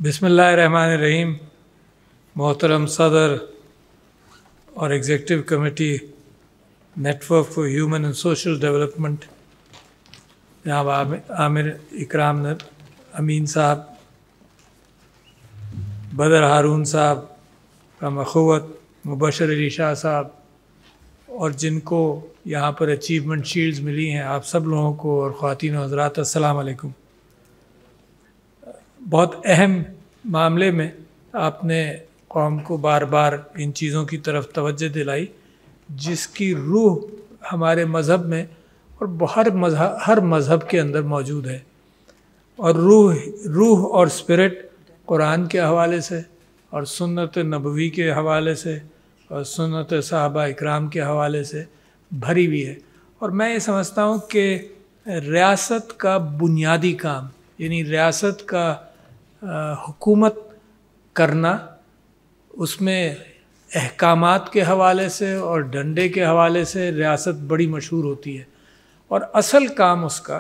बिस्मिल्लाहिर्रहमानिर्रहीम। मोहतरम सदर और executive committee network for human and social development जनाब आमिर इकराम अमीन साहब, बदर हारून साहब, कम अखुवत मुबशर अली शाह साहब, और जिनको यहाँ पर अचीवमेंट शील्ड्स मिली हैं, आप सब लोगों को और ख़वातीन और हज़रात अस्सलाम वालेकुम। बहुत अहम मामले में आपने कौम को बार बार इन चीज़ों की तरफ तवज्जो दिलाई जिसकी रूह हमारे मज़हब में और हर मज़हब के अंदर मौजूद है। और रूह और स्पिरिट कुरान के हवाले से और सुन्नत नबवी के हवाले से और सुन्नत सहाबा इकराम के हवाले से भरी हुई है। और मैं ये समझता हूँ कि रियासत का बुनियादी काम यानी रियासत का हुकूमत करना, उसमें अहकामात के हवाले से और डंडे के हवाले से रियासत बड़ी मशहूर होती है। और असल काम उसका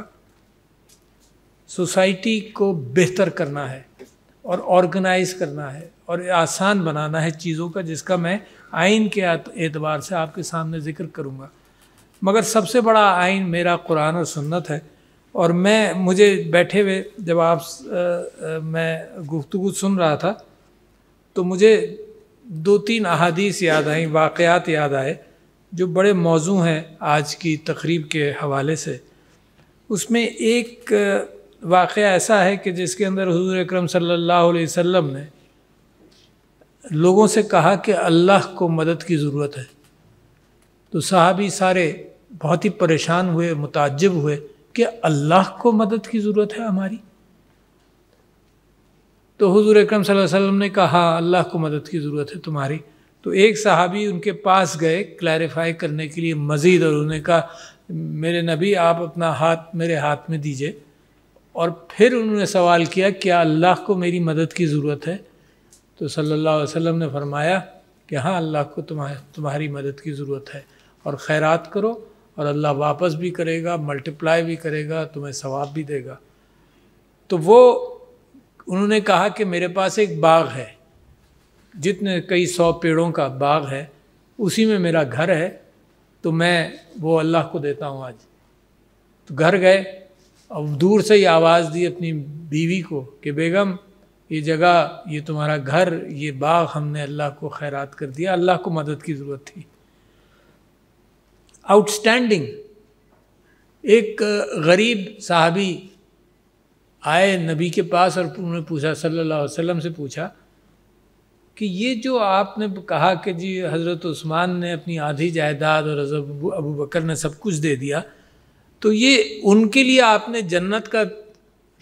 सोसाइटी को बेहतर करना है और ऑर्गेनाइज़ करना है और आसान बनाना है चीज़ों का, जिसका मैं आइन के एतबार से आपके सामने ज़िक्र करूँगा। मगर सबसे बड़ा आइन मेरा कुरान और सुन्नत है। और मुझे बैठे हुए जब मैं गुफ्तगू सुन रहा था तो मुझे 2-3 अहादीस याद आई, वाक़यात याद आए जो बड़े मौजू हैं आज की तकरीब के हवाले से। उसमें एक वाक़या ऐसा है कि जिसके अंदर हुज़ूर अकरम सल्लल्लाहु अलैहि वसल्लम ने लोगों से कहा कि अल्लाह को मदद की ज़रूरत है। तो सहाबी सारे बहुत ही परेशान हुए, मुताज्जिब हुए कि अल्लाह को मदद की ज़रूरत है हमारी। तो हुज़ूर अकरम सल्लल्लाहु अलैहि वसल्लम ने कहा अल्लाह को मदद की ज़रूरत है तुम्हारी। तो एक सहाबी उनके पास गए क्लैरिफाई करने के लिए मज़ीद, और उन्होंने कहा मेरे नबी आप अपना हाथ मेरे हाथ में दीजिए। और फिर उन्होंने सवाल किया क्या अल्लाह को मेरी मदद की ज़रूरत है? तो सल्लल्लाहु अलैहि वसल्लम ने फरमाया कि हाँ, अल्लाह को तुम्हारी मदद की ज़रूरत है, और खैरात करो और अल्लाह वापस भी करेगा, मल्टीप्लाई भी करेगा, तुम्हें सवाब भी देगा। तो वो उन्होंने कहा कि मेरे पास एक बाग है, जितने कई 100 पेड़ों का बाग है, उसी में मेरा घर है, तो मैं वो अल्लाह को देता हूँ आज। तो घर गए और दूर से ही आवाज़ दी अपनी बीवी को कि बेगम ये जगह, ये तुम्हारा घर, ये बाग हमने अल्लाह को खैरात कर दिया, अल्लाह को मदद की ज़रूरत थी। आउटस्टैंडिंग। एक गरीब साहबी आए नबी के पास और उन्होंने पूछा, सल्लल्लाहु अलैहि वसल्लम से पूछा कि ये जो आपने कहा कि जी हज़रत उस्मान ने अपनी आधी जायदाद और हज़रत अबू बकर ने सब कुछ दे दिया, तो ये उनके लिए आपने जन्नत का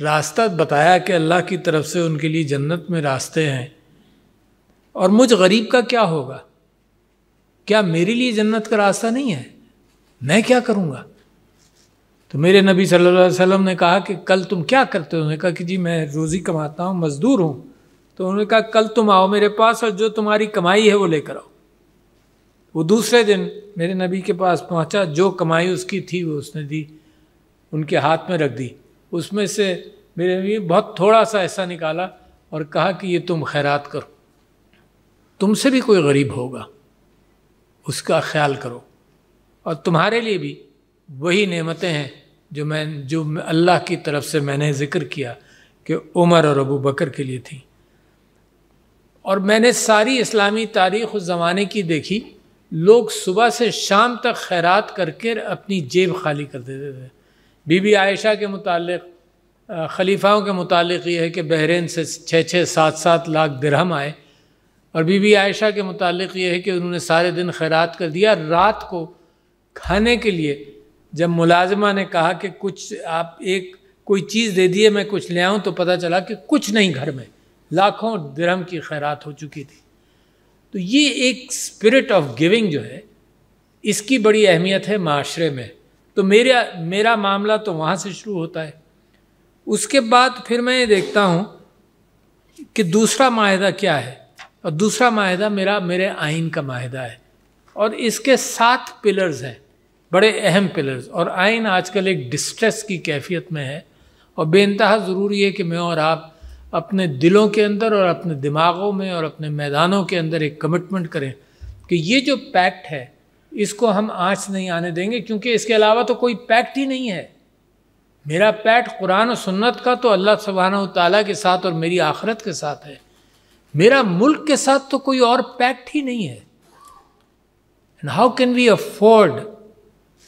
रास्ता बताया कि अल्लाह की तरफ से उनके लिए जन्नत में रास्ते हैं, और मुझ गरीब का क्या होगा? क्या मेरे लिए जन्नत का रास्ता नहीं है? मैं क्या करूँगा? तो मेरे नबी सल्लल्लाहु अलैहि वसल्लम ने कहा कि कल तुम क्या करते हो? उन्होंने कहा कि जी मैं रोज़ी कमाता हूँ, मज़दूर हूँ। तो उन्होंने कहा कल तुम आओ मेरे पास और जो तुम्हारी कमाई है वो लेकर आओ। वो दूसरे दिन मेरे नबी के पास पहुँचा, जो कमाई उसकी थी वो उसने दी, उनके हाथ में रख दी। उसमें से मेरे नबी बहुत थोड़ा सा ऐसा निकाला और कहा कि ये तुम खैरात करो, तुमसे भी कोई गरीब होगा उसका ख्याल करो, और तुम्हारे लिए भी वही नेमतें हैं जो अल्लाह की तरफ से मैंने ज़िक्र किया कि उमर और अबू बकर के लिए थी। और मैंने सारी इस्लामी तारीख़ उस ज़माने की देखी, लोग सुबह से शाम तक खैरात करके अपनी जेब खाली कर देते थे। बीबी आयशा के मुतालिक, खलीफाओं के मुतालिक ये है कि बहरीन से 6-6, 7-7 लाख दिरहम आए, और बीबी आयशा के मुतालिक ये है कि उन्होंने सारे दिन खैरात कर दिया। रात को खाने के लिए जब मुलाजिमा ने कहा कि कुछ आप कोई चीज़ दे दिए मैं कुछ ले आऊँ, तो पता चला कि कुछ नहीं घर में, लाखों दिरहम की खैरात हो चुकी थी। तो ये एक स्पिरिट ऑफ गिविंग जो है, इसकी बड़ी अहमियत है माशरे में। तो मेरा मामला तो वहाँ से शुरू होता है। उसके बाद फिर मैं ये देखता हूँ कि दूसरा माहिदा क्या है, और दूसरा माहिदा मेरे आइन का माहिदा है, और इसके 7 पिलर्स हैं, बड़े अहम पिलर्स। और आइन आजकल एक डिस्ट्रेस की कैफियत में है, और बेइंतहा ज़रूरी है कि मैं और आप अपने दिलों के अंदर और अपने दिमागों में और अपने मैदानों के अंदर एक कमिटमेंट करें कि ये जो पैक्ट है इसको हम आँच नहीं आने देंगे, क्योंकि इसके अलावा तो कोई पैक्ट ही नहीं है। मेरा पैक्ट कुरान और सुन्नत का तो अल्लाह सुब्हानहू तआला के साथ और मेरी आखिरत के साथ है। मेरा मुल्क के साथ तो कोई और पैक्ट ही नहीं है। And how can we afford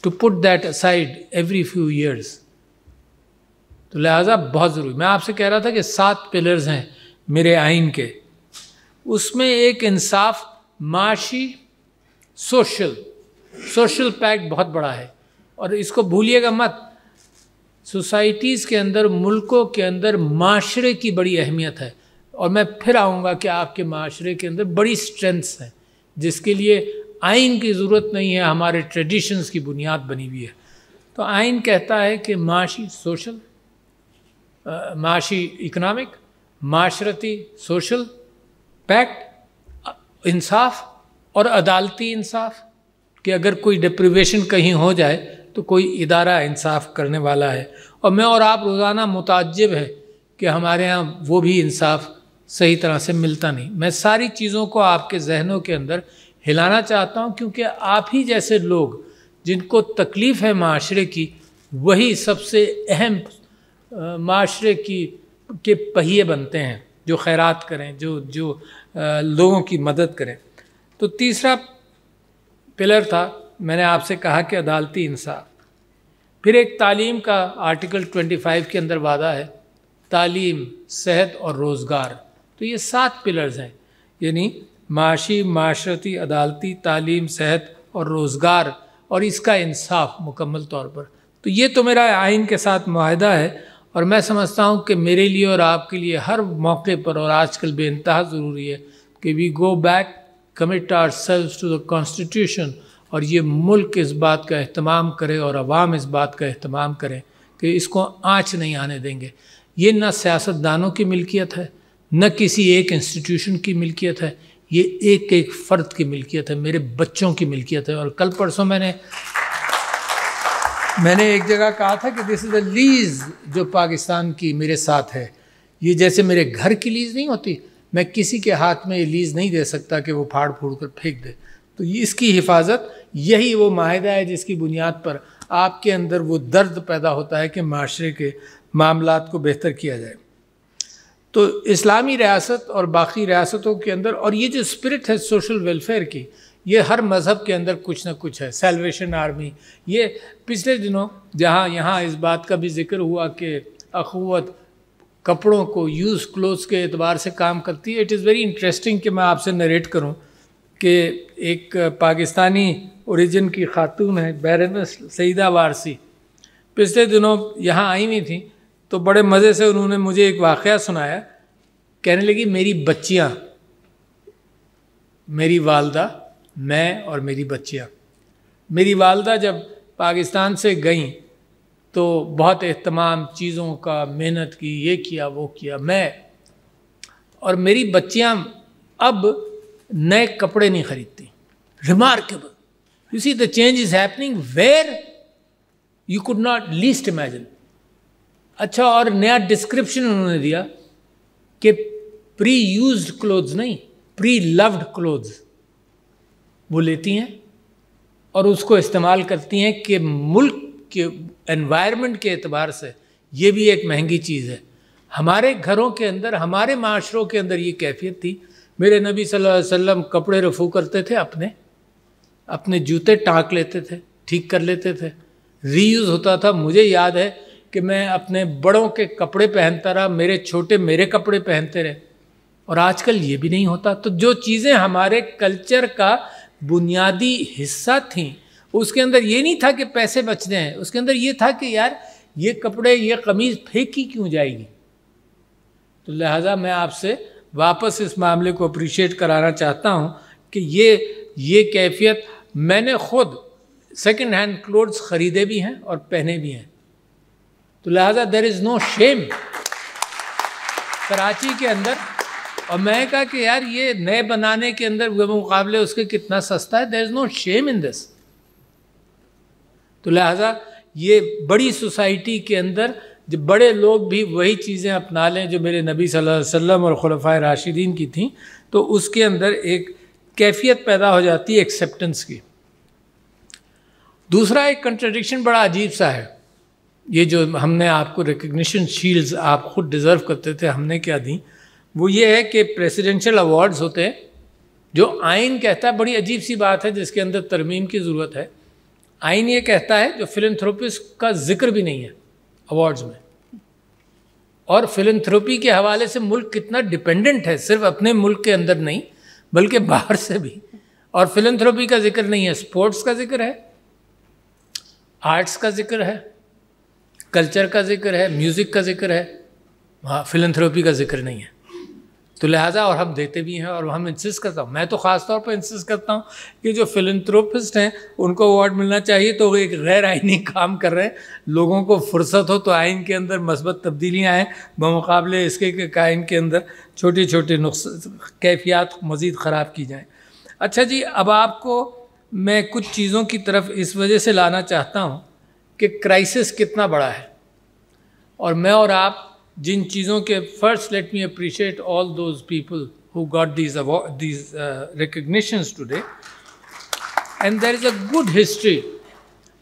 to put that aside every few years. तो लिहाजा बहुत ज़रूरी, मैं आपसे कह रहा था कि 7 पिलर्स हैं मेरे आइन के, उसमें एक इंसाफ, माशी, सोशल पैक्ट बहुत बड़ा है। और इसको भूलिएगा मत, सोसाइटीज़ के अंदर, मुल्कों के अंदर माशरे की बड़ी अहमियत है। और मैं फिर आऊँगा कि आपके माशरे के अंदर बड़ी स्ट्रेंथ्स हैं जिसके लिए आइन की ज़रूरत नहीं है, हमारे ट्रेडिशंस की बुनियाद बनी हुई है। तो आइन कहता है कि माशी सोशल, माशी इकनॉमिक, माशरती सोशल पैक्ट, इंसाफ और अदालती इंसाफ, कि अगर कोई डिप्रिवेशन कहीं हो जाए तो कोई इदारा इंसाफ करने वाला है। और मैं और आप रोज़ाना मुताज्जिब है कि हमारे यहाँ वो भी इंसाफ सही तरह से मिलता नहीं। मैं सारी चीज़ों को आपके जहनों के अंदर हिलाना चाहता हूँ, क्योंकि आप ही जैसे लोग जिनको तकलीफ़ है माशरे की, वही सबसे अहम माशरे के पहिए बनते हैं, जो खैरात करें, जो लोगों की मदद करें। तो तीसरा पिलर था, मैंने आपसे कहा कि अदालती इंसाफ। फिर एक तालीम का आर्टिकल 25 के अंदर वादा है, तालीम, सेहत और रोज़गार। तो ये 7 पिलर्स हैं, यानी माशी, माशरती, अदालती, तालीम, सेहत और रोज़गार, और इसका इंसाफ मुकम्मल तौर पर। तो ये तो मेरा आइन के साथ मुआहदा है। और मैं समझता हूँ कि मेरे लिए और आपके लिए हर मौके पर और आजकल बेइंतहा ज़रूरी है कि we go back, commit ourselves to the constitution, और ये मुल्क इस बात का एहतमाम करे और अवाम इस बात का एहतमाम करें कि इसको आँच नहीं आने देंगे। ये न सियासतदानों की मिल्कियत है, न किसी एक इंस्टीट्यूशन की मिल्कियत है, ये एक एक फ़र्द की मिल्कियत है, मेरे बच्चों की मिल्कियत है। और कल परसों मैंने एक जगह कहा था कि दिस इज़ द लीज़ जो पाकिस्तान की मेरे साथ है। ये जैसे मेरे घर की लीज़ नहीं होती, मैं किसी के हाथ में ये लीज़ नहीं दे सकता कि वो फाड़ फूड़ कर फेंक दे। तो इसकी हिफाजत, यही वो माहिदा है जिसकी बुनियाद पर आपके अंदर वो दर्द पैदा होता है कि माशरे के मामलात को बेहतर किया जाए। तो इस्लामी रियासत और बाकी रियासतों के अंदर, और ये जो स्पिरिट है सोशल वेलफेयर की, ये हर मज़हब के अंदर कुछ ना कुछ है। सैल्वेशन आर्मी, ये पिछले दिनों जहाँ यहाँ इस बात का भी जिक्र हुआ कि अखुवत कपड़ों को, यूज़ क्लोथ्स के एतबार से काम करती है। इट इज़ वेरी इंटरेस्टिंग कि मैं आपसे नरेट करूं कि एक पाकिस्तानी ओरिजिन की खातून है, बैरनस सईदा वारसी, पिछले दिनों यहाँ आई हुई थी। तो बड़े मज़े से उन्होंने मुझे एक वाक़या सुनाया। कहने लगी, मेरी बच्चियाँ, मेरी वालदा, मैं और मेरी बच्चियाँ, मेरी वालदा जब पाकिस्तान से गईं तो बहुत एहतमाम चीज़ों का, मेहनत की, ये किया वो किया, मैं और मेरी बच्चियाँ अब नए कपड़े नहीं खरीदती। Remarkable, you see the change is happening where you could not least imagine. अच्छा, और नया डिस्क्रिप्शन उन्होंने दिया कि प्री यूज्ड क्लोथ्स नहीं, प्री लव्ड क्लोथ्स वो लेती हैं और उसको इस्तेमाल करती हैं कि मुल्क के एनवायरनमेंट के एतबार से ये भी एक महंगी चीज़ है। हमारे घरों के अंदर, हमारे माशरों के अंदर ये कैफियत थी। मेरे नबी सल्लल्लाहु अलैहि वसल्लम कपड़े रफू करते थे, अपने जूते टाँक लेते थे, ठीक कर लेते थे, रीयूज़ होता था। मुझे याद है कि मैं अपने बड़ों के कपड़े पहनता रहा, मेरे छोटे मेरे कपड़े पहनते रहे, और आजकल ये भी नहीं होता। तो जो चीज़ें हमारे कल्चर का बुनियादी हिस्सा थीं, उसके अंदर ये नहीं था कि पैसे बचने हैं, उसके अंदर ये था कि यार ये कपड़े, ये कमीज़ फेंकी क्यों जाएगी। तो लिहाजा मैं आपसे वापस इस मामले को अप्रिशिएट कराना चाहता हूँ कि ये कैफियत, मैंने ख़ुद सेकेंड हैंड क्लोथ्स ख़रीदे भी हैं और पहने भी हैं। तो लिहाजा there is no shame Karachi के अंदर। और मैं कहा कि यार ये नए बनाने के अंदर मुकाबले उसके कितना सस्ता है, there is no shame in this. तो लिहाजा ये बड़ी सोसाइटी के अंदर जब बड़े लोग भी वही चीज़ें अपना लें जो मेरे नबी सल्लल्लाहु अलैहि वसल्लम और खुलफाए राशिदीन की थी, तो उसके अंदर एक कैफियत पैदा हो जाती है एक्सेप्टेंस की। दूसरा एक कंट्रडिक्शन बड़ा अजीब सा है, ये जो हमने आपको रिकग्निशन शील्ड्स आप खुद डिज़र्व करते थे, हमने क्या दी, वो ये है कि प्रेसिडेंशियल अवार्ड्स होते हैं जो आइन कहता है, बड़ी अजीब सी बात है जिसके अंदर तरमीम की ज़रूरत है। आइन ये कहता है जो फिलैंथ्रोपिस्ट का जिक्र भी नहीं है अवार्ड्स में, और फिलैंथ्रोपी के हवाले से मुल्क कितना डिपेंडेंट है, सिर्फ अपने मुल्क के अंदर नहीं बल्कि बाहर से भी। और फिलैंथ्रोपी का जिक्र नहीं है, स्पोर्ट्स का जिक्र है, आर्ट्स का जिक्र है, कल्चर का जिक्र है, म्यूज़िक का जिक्र है, हाँ फिलैंथ्रोपी का जिक्र नहीं है। तो लिहाजा और हम देते भी हैं और हम इंसिस्ट करता हूँ, मैं तो ख़ास तौर पर इंसिस्ट करता हूँ कि जो फिलैंथ्रोपिस्ट हैं उनको अवार्ड मिलना चाहिए। तो वो एक गैर आइनी काम कर रहे हैं, लोगों को फुर्सत हो तो आइन के अंदर मस्बत तब्दीलियाँ आएँ बमुकाबले इसके कि आइन के अंदर छोटी छोटी कैफियत मज़ीद ख़राब की जाएँ। अच्छा जी, अब आपको मैं कुछ चीज़ों की तरफ इस वजह से लाना चाहता हूँ कि क्राइसिस कितना बड़ा है, और मैं और आप जिन चीज़ों के first let me appreciate all those people who got these recognitions today, and there is a good history.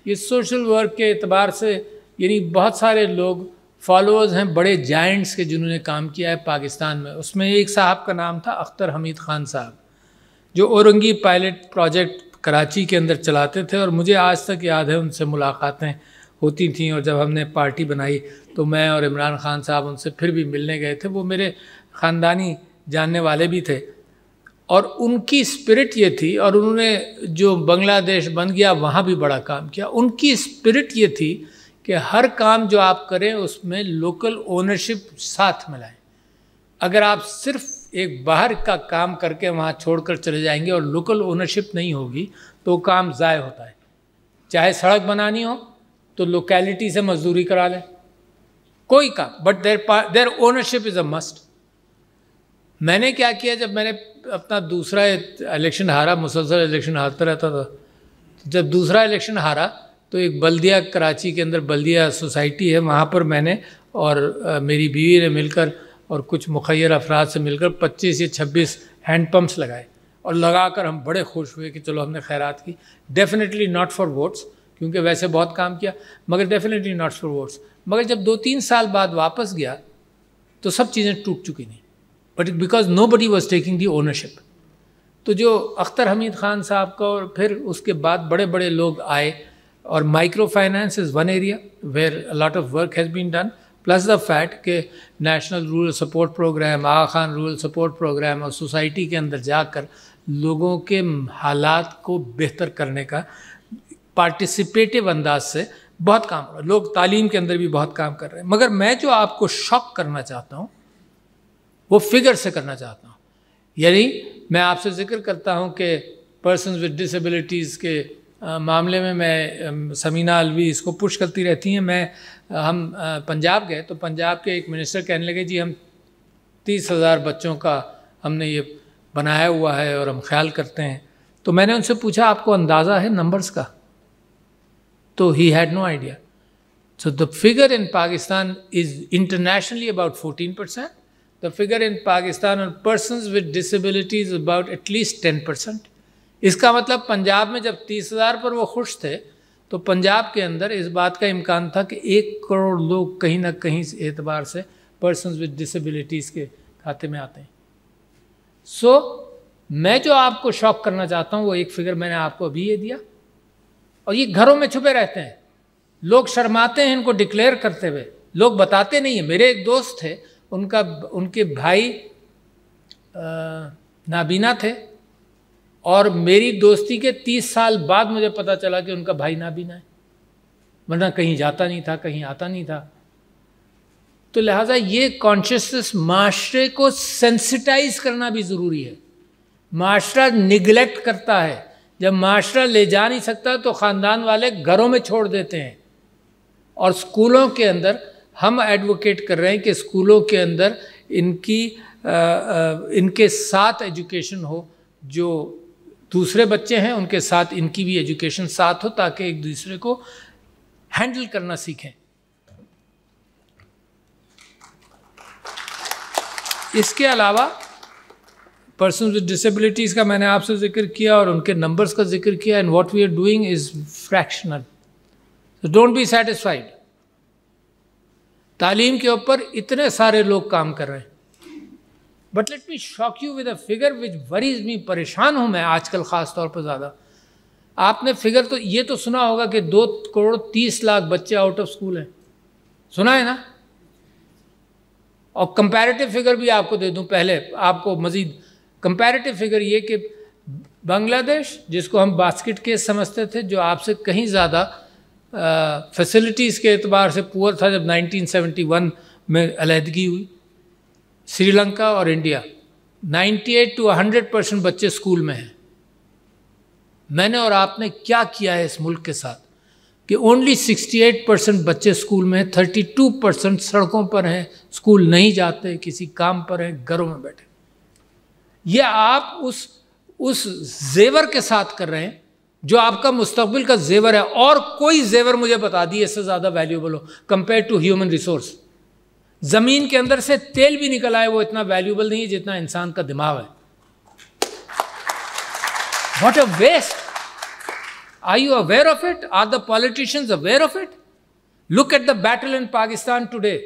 ये सोशल वर्क के एतबार से यानी बहुत सारे लोग फॉलोअर्स हैं बड़े जायंट्स के जिन्होंने काम किया है पाकिस्तान में। उसमें एक साहब का नाम था अख्तर हमीद ख़ान साहब, जो औरंगी पायलट प्रोजेक्ट कराची के अंदर चलाते थे, और मुझे आज तक याद है उनसे मुलाकातें होती थी, और जब हमने पार्टी बनाई तो मैं और इमरान खान साहब उनसे फिर भी मिलने गए थे। वो मेरे ख़ानदानी जानने वाले भी थे, और उनकी स्पिरिट ये थी, और उन्होंने जो बांग्लादेश बन गया वहाँ भी बड़ा काम किया। उनकी स्पिरिट ये थी कि हर काम जो आप करें उसमें लोकल ओनरशिप साथ मिलाएं। अगर आप सिर्फ एक बाहर का काम करके वहाँ छोड़कर चले जाएंगे और लोकल ओनरशिप नहीं होगी तो काम ज़ाय होता है। चाहे सड़क बनानी हो तो लोकेलिटी से मजदूरी करा लें, कोई काम, but their ownership is a must. मैंने क्या किया, जब मैंने अपना दूसरा इलेक्शन हारा, मुसलसल इलेक्शन हारता रहता था, जब दूसरा इलेक्शन हारा तो एक बल्दिया कराची के अंदर बल्दिया सोसाइटी है, वहाँ पर मैंने और मेरी बीवी ने मिलकर और कुछ मुखय्यर अफराद से मिलकर 25 या 26 हैंड पम्प्स लगाए, और लगाकर हम बड़े खुश हुए कि चलो हमने खैरात की। डेफिनेटली नॉट फॉर वोट्स, क्योंकि वैसे बहुत काम किया, मगर डेफिनेटली नॉट फॉर वोट्स। मगर जब 2-3 साल बाद वापस गया तो सब चीज़ें टूट चुकी थी, but because nobody was taking the ownership. तो जो अख्तर हमीद ख़ान साहब का, और फिर उसके बाद बड़े बड़े लोग आए, और micro finance is one area where a lot of work has been done, plus the fact कि national rural support programme, Aga Khan rural support programme, और सोसाइटी के अंदर जाकर लोगों के हालात को बेहतर करने का पार्टिसिपेटिव अंदाज से बहुत काम हो रहा है। लोग तालीम के अंदर भी बहुत काम कर रहे हैं। मगर मैं जो आपको शॉक करना चाहता हूँ वो फिगर से करना चाहता हूँ। यानी मैं आपसे जिक्र करता हूँ कि पर्सन्स विद डिसेबिलिटीज़ के मामले में मैं, समीना अलवी इसको पुश करती रहती हैं। हम पंजाब गए तो पंजाब के एक मिनिस्टर कहने लगे जी हम 30,000 बच्चों का हमने ये बनाया हुआ है और हम ख्याल करते हैं। तो मैंने उनसे पूछा आपको अंदाज़ा है नंबर्स का? तो he had no idea. So the figure in Pakistan is internationally about 14%. The figure in Pakistan on persons with disabilities about at least 10%. इसका मतलब पंजाब में जब 30,000 पर वो खुश थे तो पंजाब के अंदर इस बात का इम्कान था कि 1 करोड़ लोग कहीं ना कहीं इस एतबार से पर्सन्स विद डिसेबिलिटीज़ के खाते में आते हैं। सो मैं जो आपको शॉक करना चाहता हूँ वो एक फिगर मैंने आपको अभी ये दिया, और ये घरों में छुपे रहते हैं, लोग शर्माते हैं इनको डिक्लेयर करते हुए, लोग बताते नहीं हैं। मेरे एक दोस्त थे, उनके भाई नाबीना थे, और मेरी दोस्ती के 30 साल बाद मुझे पता चला कि उनका भाई नाबीना है, वरना कहीं जाता नहीं था, कहीं आता नहीं था। तो लिहाजा ये कॉन्शियसनेस माशरे को सेंसिटाइज करना भी ज़रूरी है। माशरा निगलेक्ट करता है, जब माशरा ले जा नहीं सकता तो ख़ानदान वाले घरों में छोड़ देते हैं। और स्कूलों के अंदर हम एडवोकेट कर रहे हैं कि स्कूलों के अंदर इनके साथ एजुकेशन हो, जो दूसरे बच्चे हैं उनके साथ इनकी भी एजुकेशन साथ हो, ताकि एक दूसरे को हैंडल करना सीखें। इसके अलावा पर्सन विद डिसेबिलिटीज़ का मैंने आपसे जिक्र किया और उनके नंबर्स का जिक्र किया, and what we are doing is fractional, so don't be satisfied. तालीम के ऊपर इतने सारे लोग काम कर रहे हैं, but let me shock you with a figure which worries me, परेशान हूं मैं आजकल ख़ास तौर पर ज़्यादा। आपने फिगर तो ये तो सुना होगा कि 2,30,00,000 बच्चे आउट ऑफ स्कूल हैं, सुना है ना? और कंपैरेटिव फिगर भी आपको दे दूं, पहले आपको मज़ीद कंपैरेटिव फिगर ये कि बांग्लादेश, जिसको हम बास्केट केस समझते थे, जो आपसे कहीं ज़्यादा फैसिलिटीज़ के एतबार से पुअर था जब 1971 में अलहदगी हुई, श्रीलंका और इंडिया 98 to 100% बच्चे स्कूल में हैं। मैंने और आपने क्या किया है इस मुल्क के साथ कि ओनली 68% बच्चे स्कूल में हैं, 32% सड़कों पर हैं, स्कूल नहीं जाते, किसी काम पर हैं, घरों में बैठे। ये आप उस जेवर के साथ कर रहे हैं जो आपका मुस्तकबिल का जेवर है, और कोई जेवर मुझे बता दिए इससे ज़्यादा वैल्यूएबल हो कंपेयर टू ह्यूमन रिसोर्स। ज़मीन के अंदर से तेल भी निकल आए, वो इतना वैल्यूएबल नहीं है जितना इंसान का दिमाग है। What a waste! Are you aware of it? Are the politicians aware of it? Look at the battle in Pakistan today.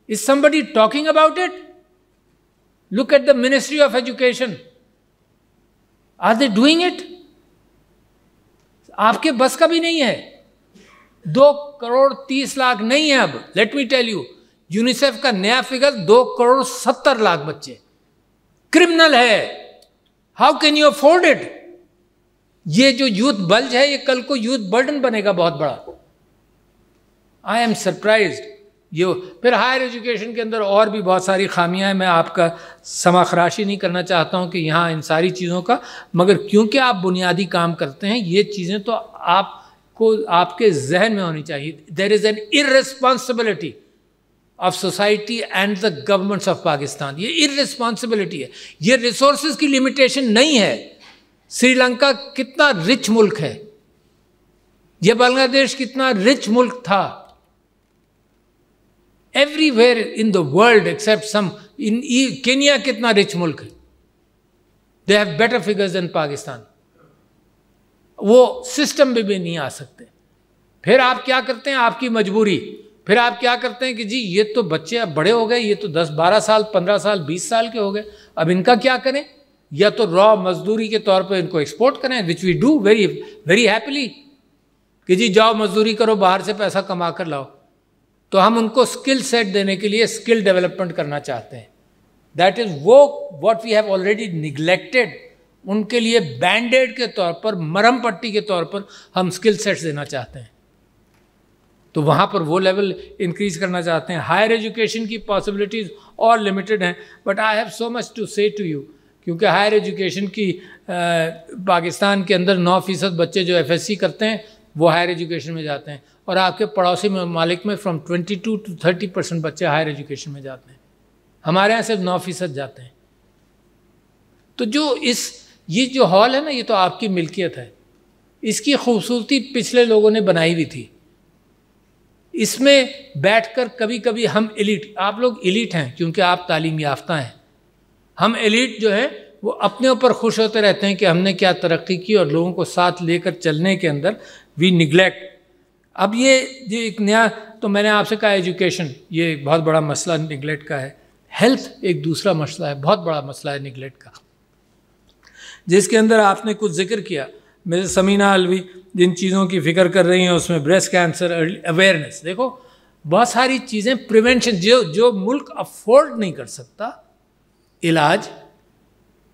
Is somebody talking about it? Look at the Ministry of Education. Are they doing it? आपके बस का भी नहीं है। 2,30,00,000 नहीं है अब। Let me tell you, UNICEF का नया फिगर 2,70,00,000 बच्चे। क्रिमिनल है। How can you afford it? ये जो यूथ बल्ज है, ये कल को यूथ बर्डन बनेगा बहुत बड़ा। I am surprised. ये फिर हायर एजुकेशन के अंदर और भी बहुत सारी खामियां हैं, मैं आपका समाखराशी नहीं करना चाहता हूं कि यहाँ इन सारी चीज़ों का, मगर क्योंकि आप बुनियादी काम करते हैं, ये चीज़ें तो आपको आपके जहन में होनी चाहिए। There is an irresponsibility of society and the governments of Pakistan. ये इररिस्पॉन्सिबिलिटी है, ये रिसोर्सेज की लिमिटेशन नहीं है। श्रीलंका कितना रिच मुल्क है, यह बांग्लादेश कितना रिच मुल्क था। Everywhere in the world except some, in Kenya कितना रिच मुल्क है, they have better figures than Pakistan. वो सिस्टम में भी नहीं आ सकते। फिर आप क्या करते हैं, आपकी मजबूरी, फिर आप क्या करते हैं कि जी ये तो बच्चे अब बड़े हो गए, ये तो 10-12 साल 15 साल 20 साल के हो गए, अब इनका क्या करें? या तो रॉ मजदूरी के तौर पर इनको एक्सपोर्ट करें, which we do very very happily, कि जी जाओ मजदूरी करो, बाहर से पैसा कमा कर लाओ। तो हम उनको स्किल सेट देने के लिए स्किल डेवलपमेंट करना चाहते हैं। दैट इज़ वो what we have already neglected. उनके लिए बैंडेड के तौर पर, मरहम पट्टी के तौर पर हम स्किल सेट्स देना चाहते हैं। तो वहाँ पर वो लेवल इंक्रीज करना चाहते हैं। हायर एजुकेशन की पॉसिबिलिटीज़ और लिमिटेड हैं, but I have so much to say to you, क्योंकि हायर एजुकेशन की पाकिस्तान के अंदर 9% बच्चे जो FSC करते हैं वो हायर एजुकेशन में जाते हैं, और आपके पड़ोसी ममालिक में फ्रॉम 22 to 30% बच्चे हायर एजुकेशन में जाते हैं। हमारे यहाँ सिर्फ 9% जाते हैं। तो ये जो हॉल है ना, ये तो आपकी मिल्कियत है। इसकी खूबसूरती पिछले लोगों ने बनाई हुई थी। इसमें बैठकर कभी कभी हम एलिट, आप लोग एलिट हैं क्योंकि आप तालीम याफ्ता हैं, हम एलिट जो है वो अपने ऊपर खुश होते रहते हैं कि हमने क्या तरक्की की, और लोगों को साथ लेकर चलने के अंदर वी निगलेक्ट। अब ये जो एक नया, तो मैंने आपसे कहा एजुकेशन ये एक बहुत बड़ा मसला निगलेक्ट का है, हेल्थ एक दूसरा मसला है, बहुत बड़ा मसला है निगलेक्ट का, जिसके अंदर आपने कुछ जिक्र किया। मेरे समीना अलवी जिन चीज़ों की फ़िक्र कर रही हैं उसमें ब्रेस्ट कैंसर अवेयरनेस, देखो बहुत सारी चीज़ें प्रिवेंशन, जो मुल्क अफोर्ड नहीं कर सकता इलाज,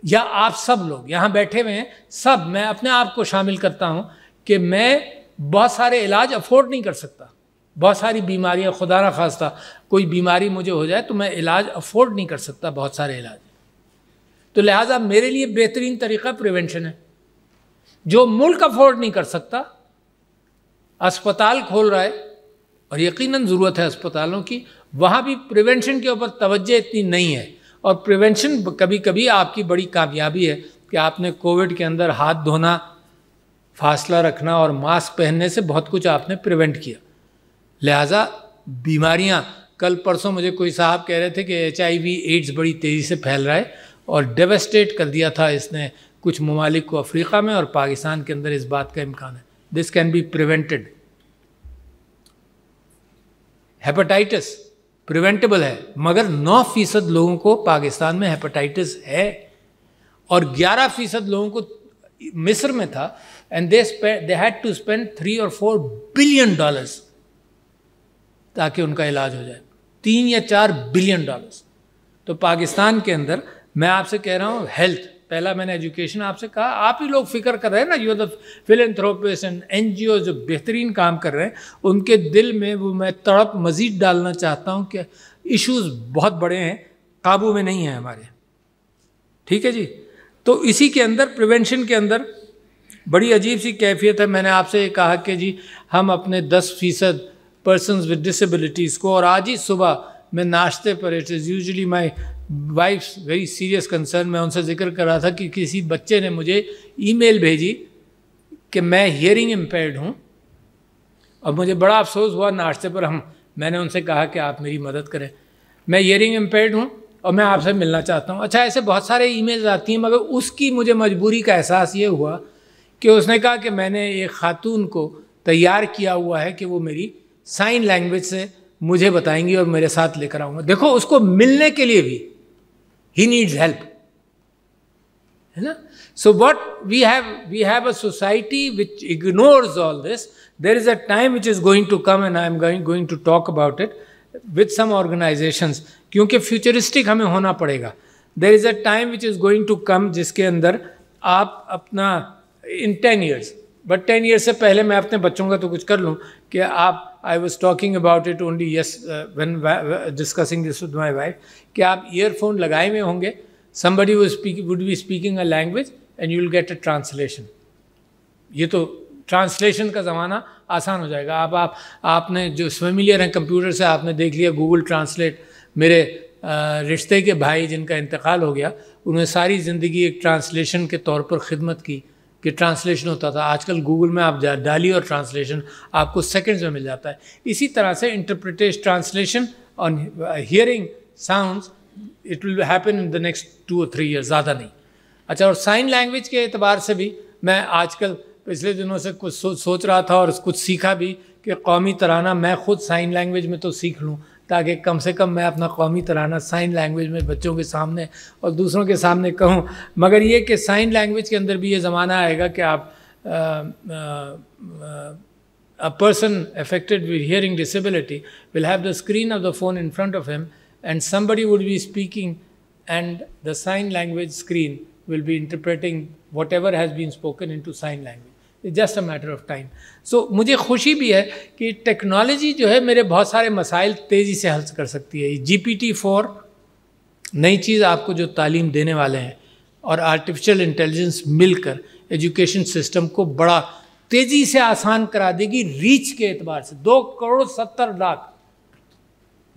या आप सब लोग यहाँ बैठे हुए हैं सब, मैं अपने आप को शामिल करता हूँ कि मैं बहुत सारे इलाज अफोर्ड नहीं कर सकता। बहुत सारी बीमारियाँ, खुदा ना खास्ता कोई बीमारी मुझे हो जाए तो मैं इलाज अफोर्ड नहीं कर सकता, बहुत सारे इलाज। तो लिहाजा मेरे लिए बेहतरीन तरीका प्रिवेंशन है। जो मुल्क अफोर्ड नहीं कर सकता अस्पताल खोल रहा है, और यकीनन ज़रूरत है अस्पतालों की, वहाँ भी प्रिवेंशन के ऊपर तवज्जो इतनी नहीं है। और प्रिवेंशन कभी कभी आपकी बड़ी कामयाबी है कि आपने कोविड के अंदर हाथ धोना, फासला रखना और मास्क पहनने से बहुत कुछ आपने प्रिवेंट किया। लिहाजा बीमारियां कल परसों मुझे कोई साहब कह रहे थे कि HIV एड्स बड़ी तेज़ी से फैल रहा है और डेवास्टेट कर दिया था इसने कुछ ममालिक को अफ्रीका में, और पाकिस्तान के अंदर इस बात का इम्कान है। This can be prevented. Hepatitis preventable है, मगर 9% लोगों को पाकिस्तान में हेपेटाइटिस है और 11% लोगों को मिस्र में था, and they had to spend $3 or $4 billion ताकि उनका इलाज हो जाए। 3 या 4 बिलियन डॉलर्स। तो पाकिस्तान के अंदर मैं आपसे कह रहा हूँ हेल्थ, पहला मैंने एजुकेशन आपसे कहा, आप ही लोग फिक्र कर रहे हैं ना, you are the philanthropist and NGO जो बेहतरीन काम कर रहे हैं, उनके दिल में वो मैं तड़प मज़ीद डालना चाहता हूँ कि इश्यूज़ बहुत बड़े हैं, काबू में नहीं है हमारे। ठीक है जी। तो इसी के अंदर प्रिवेंशन के अंदर बड़ी अजीब सी कैफियत है। मैंने आपसे ये कहा कि जी हम अपने 10% पर्सनस विद डिसेबिलिटीज़ को, और आज ही सुबह मैं नाश्ते पर, it is usually my wife's very serious concern, मैं उनसे जिक्र कर रहा था कि किसी बच्चे ने मुझे ईमेल भेजी कि मैं हियरिंग इम्पेयर्ड हूँ, और मुझे बड़ा अफसोस हुआ नाश्ते पर मैंने उनसे कहा कि आप मेरी मदद करें, मैं हियरिंग इम्पेयर्ड हूँ और मैं आपसे मिलना चाहता हूँ। अच्छा, ऐसे बहुत सारे ईमेल्स आती हैं, मगर उसकी मुझे मजबूरी का एहसास ये हुआ कि उसने कहा कि मैंने एक खातून को तैयार किया हुआ है कि वो मेरी साइन लैंग्वेज से मुझे बताएंगी और मेरे साथ लेकर आऊँगा। देखो, उसको मिलने के लिए भी ही नीड्स हेल्प, है ना। So what we have a society which ignores all this. There is a time which is going to come, and I am going to talk about it with some organisations, क्योंकि futuristic हमें होना पड़ेगा। There is a time which is going to come जिसके अंदर आप अपना इन 10 years, but 10 years से पहले मैं अपने बच्चों का तो कुछ कर लूँ कि आप, I was talking about it only when discussing this with my wife, कि आप ईयरफोन लगाए हुए होंगे, somebody would be speaking a language and you will get a translation। ये तो ट्रांसलेशन का ज़माना आसान हो जाएगा। आपने जो फेमिलियर हैं कंप्यूटर से, आपने देख लिया गूगल ट्रांसलेट। मेरे रिश्ते के भाई जिनका इंतकाल हो गया, उन्होंने सारी ज़िंदगी एक ट्रांसलेशन के तौर पर ख़िदमत की कि ट्रांसलेशन होता था। आजकल गूगल में आप डालिए और ट्रांसलेशन आपको सेकंड्स में मिल जाता है। इसी तरह से interpretation, translation on hearing sounds, it will happen in the next 2 or 3 years, ज़्यादा नहीं। अच्छा, और साइन लैंग्वेज के एतबार से भी मैं आजकल पिछले दिनों से कुछ सोच रहा था और कुछ सीखा भी कि कौमी तराना मैं ख़ुद साइन लैंग्वेज में तो सीख लूँ, ताकि कम से कम मैं अपना कौमी तराना साइन लैंग्वेज में बच्चों के सामने और दूसरों के सामने कहूँ। मगर ये कि साइन लैंग्वेज के अंदर भी ये ज़माना आएगा कि आप a person affected with hearing disability will have the screen of the phone in front of him, and somebody would be speaking and the sign language screen will be interpreting whatever has been spoken into sign language. It's just a matter of time. So मुझे खुशी भी है कि technology जो है मेरे बहुत सारे मसाइल तेज़ी से हल कर सकती है। GPT-4 नई चीज़ आपको जो तालीम देने वाले हैं और आर्टिफिशियल इंटेलिजेंस मिलकर एजुकेशन सिस्टम को बड़ा तेज़ी से आसान करा देगी रीच के एतबार से। 2,70,00,000।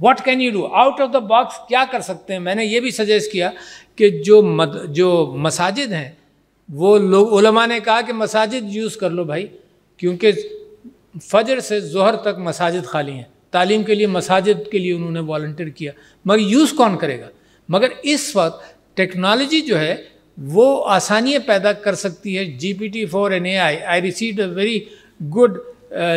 What can you do out of the box, क्या कर सकते हैं? मैंने ये भी सजेस्ट किया कि जो मसाजिद हैं, वो लोग, उलमा ने कहा कि मसाजिद यूज़ कर लो भाई, क्योंकि फजर से ज़ोहर तक मसाजिद खाली हैं। तालीम के लिए मसाजिद के लिए उन्होंने वॉलंटियर किया, मगर यूज़ कौन करेगा? मगर इस वक्त टेक्नोलॉजी जो है वो आसानियाँ पैदा कर सकती है। GPT-4 and AI, I received a very good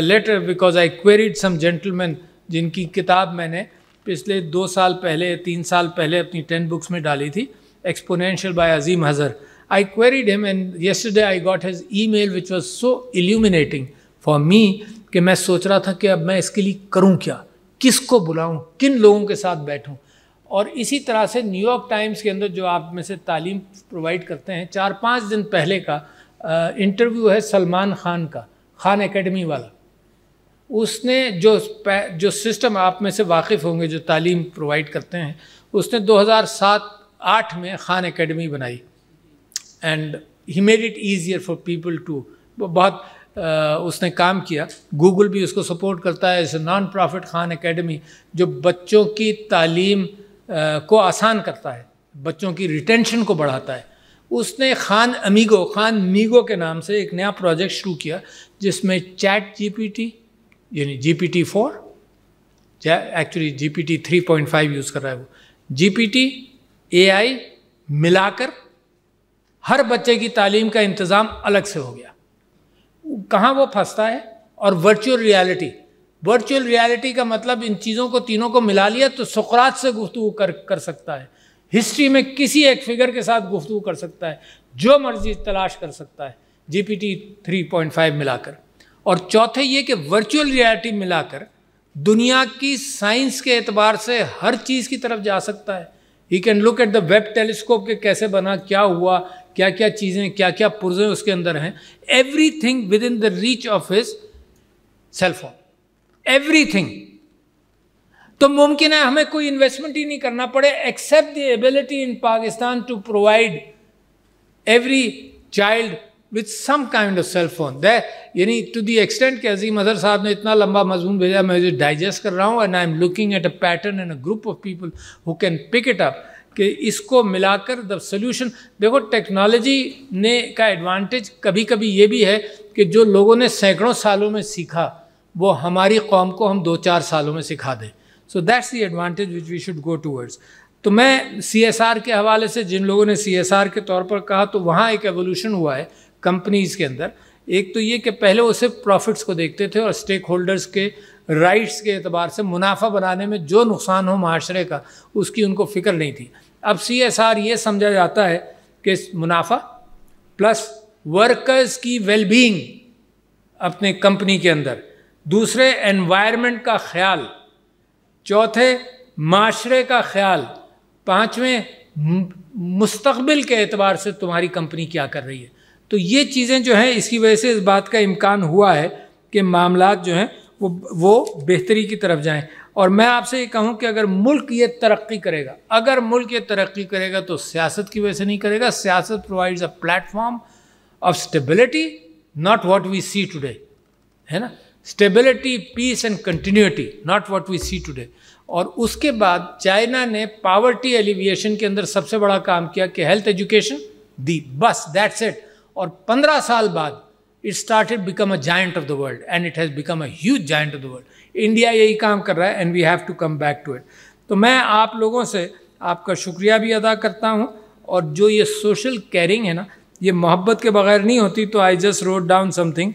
letter because I queried some gentlemen जिनकी किताब मैंने पिछले 2 साल पहले, 3 साल पहले अपनी 10 books में डाली थी, Exponential by Azim Hazar. I queried him and yesterday I got his email which was so illuminating for me कि मैं सोच रहा था कि अब मैं इसके लिए करूं क्या, किसको बुलाऊं, किन लोगों के साथ बैठूं। और इसी तरह से न्यूयॉर्क टाइम्स के अंदर जो आप में से तालीम प्रोवाइड करते हैं, 4-5 दिन पहले का इंटरव्यू है सलमान खान का, खान एकेडमी वाला। उसने जो सिस्टम आप में से वाकिफ़ होंगे जो तालीम प्रोवाइड करते हैं, उसने 2007-8 में खान एकेडमी बनाई and he made it easier for people to, बहुत उसने काम किया। गूगल भी उसको सपोर्ट करता है। इस नॉन प्रॉफिट खान एकेडमी जो बच्चों की तालीम को आसान करता है, बच्चों की रिटेंशन को बढ़ाता है। उसने खान मीगो के नाम से एक नया प्रोजेक्ट शुरू किया जिसमें चैट GPT यानी GPT-4 एक्चुअली GPT 3.5 यूज़ कर रहा है वो, GPT AI मिलाकर हर बच्चे की तालीम का इंतज़ाम अलग से हो गया। कहाँ वो फंसता है? और वर्चुअल रियलिटी का मतलब इन चीज़ों को तीनों को मिला लिया तो सुकरात से गुफ्तगू कर सकता है, हिस्ट्री में किसी एक फिगर के साथ गुफ्तगू कर सकता है, जो मर्जी तलाश कर सकता है GPT 3.5 मिलाकर। और चौथे ये कि वर्चुअल रियलिटी मिलाकर दुनिया की साइंस के एतबार से हर चीज़ की तरफ जा सकता है। He can look at the Webb telescope के कैसे बना, क्या हुआ, क्या क्या चीज़ें, क्या क्या पुर्जे उसके अंदर हैं, everything with in the reach of his cellphone, everything. तो मुमकिन है हमें कोई इन्वेस्टमेंट ही नहीं करना पड़े, except the ability in Pakistan to provide every child with some kind of cell phone. यानी टू द एक्सटेंट कि अजीम अजहर साहब ने इतना लंबा मजमून भेजा, मैं इसे डाइजेस्ट कर रहा हूँ, and I am looking at a pattern and a group of people who can pick it up, कि इसको मिलाकर द सोल्यूशन। देखो टेक्नोलॉजी ने का एडवांटेज कभी कभी ये भी है कि जो लोगों ने सैकड़ों सालों में सीखा वो हमारी कौम को हम 2-4 सालों में सिखा दें। So that's the advantage which we should go towards. तो मैं CSR के हवाले से, जिन लोगों ने CSR के तौर पर कहा, तो वहाँ एक एवोल्यूशन हुआ है कंपनीज़ के अंदर। एक तो ये कि पहले वो सिर्फ प्रॉफिट्स को देखते थे और स्टेक होल्डर्स के राइट्स के एतबार से मुनाफा बनाने में जो नुकसान हो माशरे का उसकी उनको फ़िक्र नहीं थी। अब CSR ये समझा जाता है कि मुनाफा प्लस वर्कर्स की वेलबींग अपने कंपनी के अंदर, दूसरे एनवायरनमेंट का ख्याल, चौथे माशरे का ख्याल, पाँचवें मुस्तकबिल के एतबार से तुम्हारी कंपनी क्या कर रही है। तो ये चीज़ें जो हैं, इसकी वजह से इस बात का इम्कान हुआ है कि मामलात जो हैं वो बेहतरी की तरफ जाएं। और मैं आपसे ये कहूँ कि अगर मुल्क ये तरक्की करेगा तो सियासत की वजह से नहीं करेगा। सियासत provides a platform of stability, not what we see today, है ना। Stability, peace and continuity, not what we see today. और उसके बाद चाइना ने पावर्टी एलिविएशन के अंदर सबसे बड़ा काम किया कि हेल्थ एजुकेशन दी, बस दैट्स इट। और 15 साल बाद it started become a giant of the world and it has become a huge giant of the world. India यही काम कर रहा है and we have to come back to it. तो मैं आप लोगों से आपका शुक्रिया भी अदा करता हूँ। और जो ये सोशल केयरिंग है ना, ये मोहब्बत के बगैर नहीं होती। तो I just wrote down something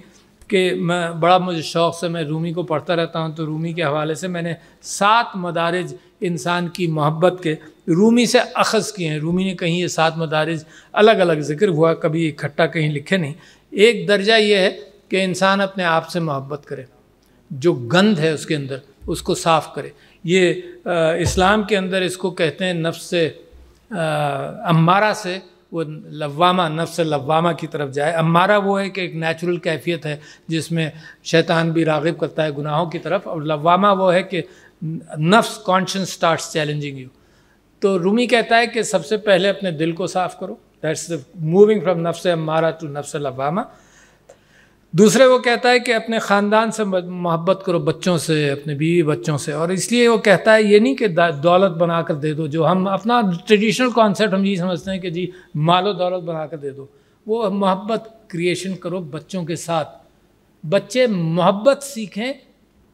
कि मैं बड़ा, मुझे शौक़ से मैं रूमी को पढ़ता रहता हूँ, तो रूमी के हवाले से मैंने 7 मदारिज इंसान की मोहब्बत के रूमी से अख़ज़ किए हैं। रूमी ने कहीं ये 7 मदारिज अलग अलग ज़िक्र हुआ, कभी इकट्ठा कहीं लिखे नहीं। एक दर्जा ये है कि इंसान अपने आप से मोहब्बत करे, जो गंद है उसके अंदर उसको साफ़ करे। ये इस्लाम के अंदर इसको कहते हैं नफ्स से अम्मारा से वो लव्वामा, नफ्स लव्वामा की तरफ जाए। अम्मारा वो है कि एक नेचुरल कैफियत है जिसमें शैतान भी राग़िब करता है गुनाहों की तरफ, और लव्वामा वो है कि नफ्स कॉन्शियस स्टार्ट्स चैलेंजिंग यू। तो रूमी कहता है कि सबसे पहले अपने दिल को साफ़ करो, दैट्स मूविंग फ्रॉम नफ्स अम्मारा टू नफ्स लव्वामा। दूसरे वो कहता है कि अपने ख़ानदान से मोहब्बत करो, बच्चों से, अपने बीवी बच्चों से। और इसलिए वो कहता है ये नहीं कि दौलत बना कर दे दो, जो हम अपना ट्रेडिशनल कॉन्सेप्ट हम ये समझते हैं कि जी मालो दौलत बना कर दे दो। वो मोहब्बत क्रिएशन करो बच्चों के साथ। बच्चे मोहब्बत सीखें,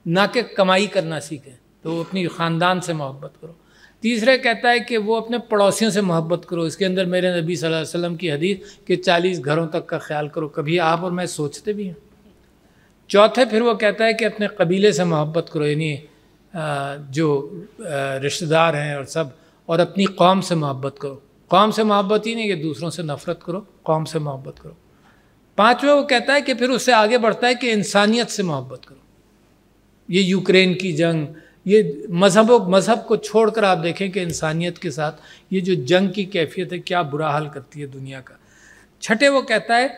ना कि कमाई करना सीखें। तो अपनी ख़ानदान से मोहब्बत करो। तीसरे कहता है कि वो अपने पड़ोसियों से मोहब्बत करो। इसके अंदर मेरे नबी सल्लल्लाहु अलैहि वसल्लम की हदीस कि 40 घरों तक का ख्याल करो। कभी आप और मैं सोचते भी हैं। चौथे फिर वो कहता है कि अपने कबीले से मोहब्बत करो, यानी जो रिश्तेदार हैं और सब, और अपनी कौम से मोहब्बत करो। कौम से मोहब्बत ही नहीं कि दूसरों से नफ़रत करो, कौम से मोहब्बत करो। पाँचवें वो कहता है कि फिर उससे आगे बढ़ता है कि इंसानियत से मोहब्बत करो। ये यूक्रेन की जंग, ये मज़हब को छोड़कर आप देखें कि इंसानियत के साथ ये जो जंग की कैफियत है क्या बुरा हाल करती है दुनिया का। छठे वो कहता है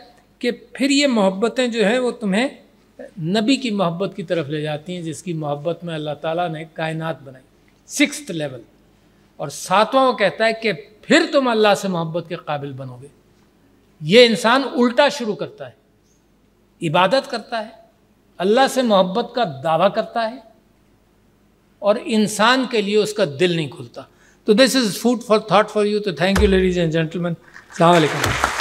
कि फिर ये मोहब्बतें जो हैं वो तुम्हें नबी की मोहब्बत की तरफ ले जाती हैं, जिसकी मोहब्बत में अल्लाह ताला ने कायनात बनाई, 6th लेवल। और 7वां वो कहता है कि फिर तुम अल्लाह से मोहब्बत के काबिल बनोगे। ये इंसान उल्टा शुरू करता है, इबादत करता है, अल्लाह से मोहब्बत का दावा करता है और इंसान के लिए उसका दिल नहीं खुलता। तो this is food for thought for you. तो thank you ladies and gentleman, अस्सलाम वालेकुम।